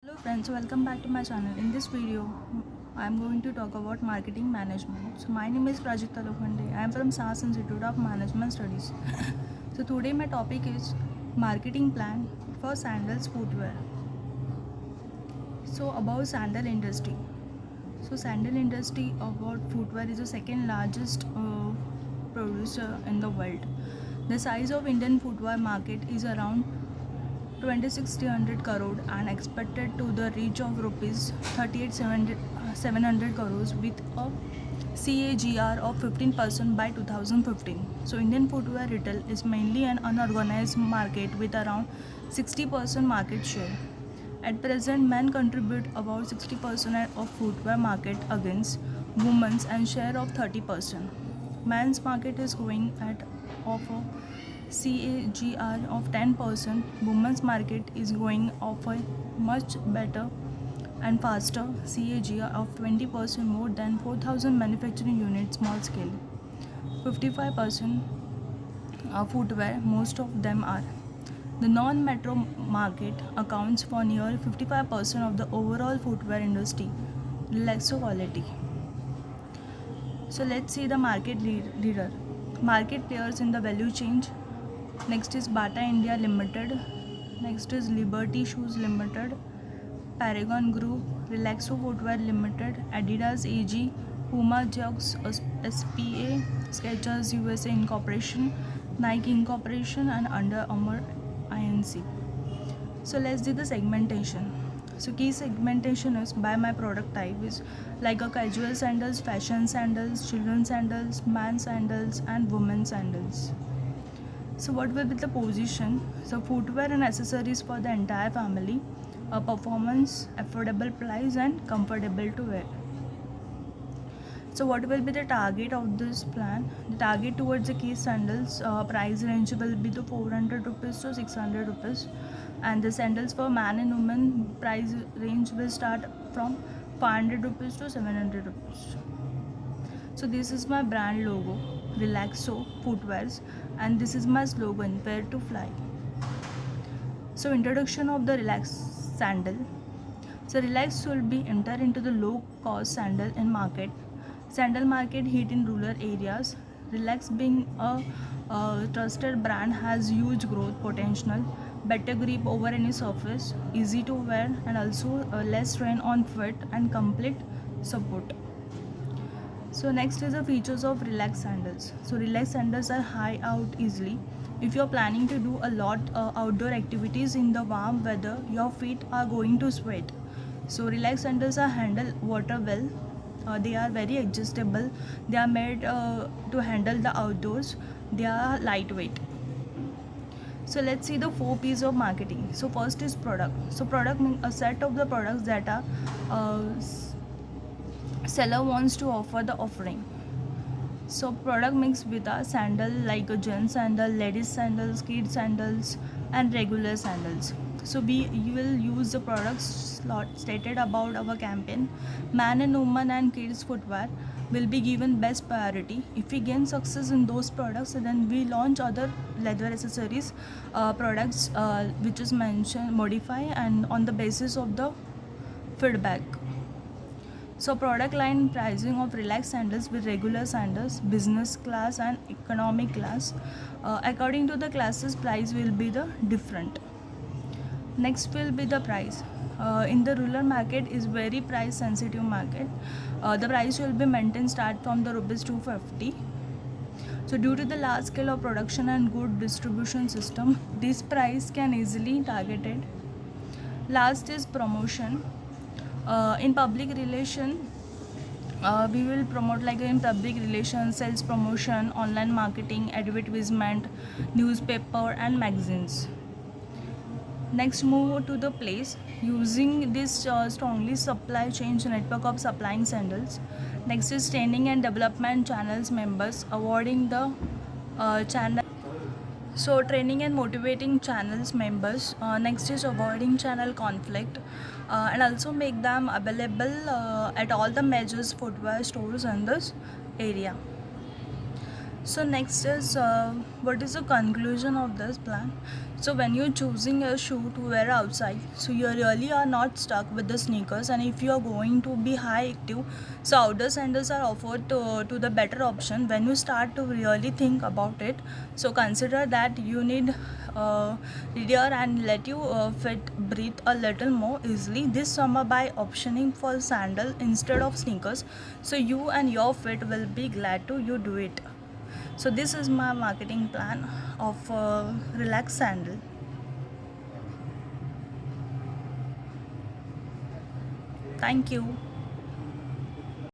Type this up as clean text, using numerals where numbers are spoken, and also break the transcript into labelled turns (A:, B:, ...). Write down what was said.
A: Hello friends, welcome back to my channel. In this video, I am going to talk about marketing management. So my name is Prajakta Lokhande. I am from SAS Institute of Management Studies. So today my topic is marketing plan for sandals footwear. So about sandal industry. So sandal industry about footwear is the second largest producer in the world. The size of Indian footwear market is around 26,300 crore and expected to the reach of rupees 38,700 crores with a CAGR of 15% by 2015. So Indian footwear retail is mainly an unorganized market with around 60% market share. At present, men contribute about 60% of footwear market against women's and share of 30%. Men's market is growing at of a CAGR of 10%. Women's market is growing of a much better and faster CAGR of 20%, more than 4,000 manufacturing units small scale. 55% footwear, most of them are. The non-metro market accounts for nearly 55% of the overall footwear industry. Relaxo quality. So let's see the market leader. Market players in the value chain. Next is Bata India Limited. Next is Liberty Shoes Limited, Paragon Group, Relaxo Footwear Limited, Adidas AG, Puma Jux SPA, Skechers USA Incorporation, Nike Incorporation, and Under Armour Inc. So let's do the segmentation. So key segmentation is by my product type is like a casual sandals, fashion sandals, children's sandals, man sandals, and women sandals. So what will be the position? So footwear and accessories for the entire family, a performance, affordable price, and comfortable to wear. So what will be the target of this plan? The target towards the key sandals price range will be the 400 rupees to 600 rupees, and the sandals for man and woman price range will start from 500 rupees to 700 rupees. So this is my brand logo, Relaxo Footwears, and this is my slogan, Where to Fly. So introduction of the Relax sandal. So Relax will be enter into the low cost sandal in market. Sandal market hit in rural areas. Relax being a trusted brand has huge growth potential, better grip over any surface, easy to wear, and also less strain on foot and complete support. So next is the features of Relax sandals. So Relax sandals are high out easily. If you're planning to do a lot outdoor activities in the warm weather, your feet are going to sweat. So Relax sandals are handle water well. They are very adjustable. They are made to handle the outdoors. They are lightweight. So let's see the 4 P's of marketing. So first is product. So product means a set of the products that are seller wants to offer the offering. So product mix with a sandal like a gents sandal, ladies sandals, kids sandals, and regular sandals. So you will use the products slot stated about our campaign. Man and woman and kids footwear will be given best priority. If we gain success in those products, then we launch other leather accessories products which is mentioned, modify, and on the basis of the feedback. So product line pricing of Relax sandals with regular sandals, business class and economic class. According to the classes, price will be the different. Next will be the price. In the rural market is very price sensitive market. The price will be maintained start from the rupees 250. So due to the large scale of production and good distribution system, this price can easily targeted. Last is promotion. In public relation, we will promote like in public relations, sales promotion, online marketing, advertisement, newspaper, and magazines. Next, move to the place using this strongly supply chain network of supplying sandals. Next is training and development channels members, awarding the channel. So training and motivating channels members. Next is avoiding channel conflict and also make them available at all the major footwear stores in this area. So next is what is the conclusion of this plan? So when you're choosing a shoe to wear outside, so you really are not stuck with the sneakers, and if you are going to be high active, so outdoor sandals are offered to the better option. When you start to really think about it, so consider that you need rear and let you fit breathe a little more easily this summer by optioning for sandal instead of sneakers. So you and your feet will be glad to you do it. So this is my marketing plan of Relax Sandal. Thank you.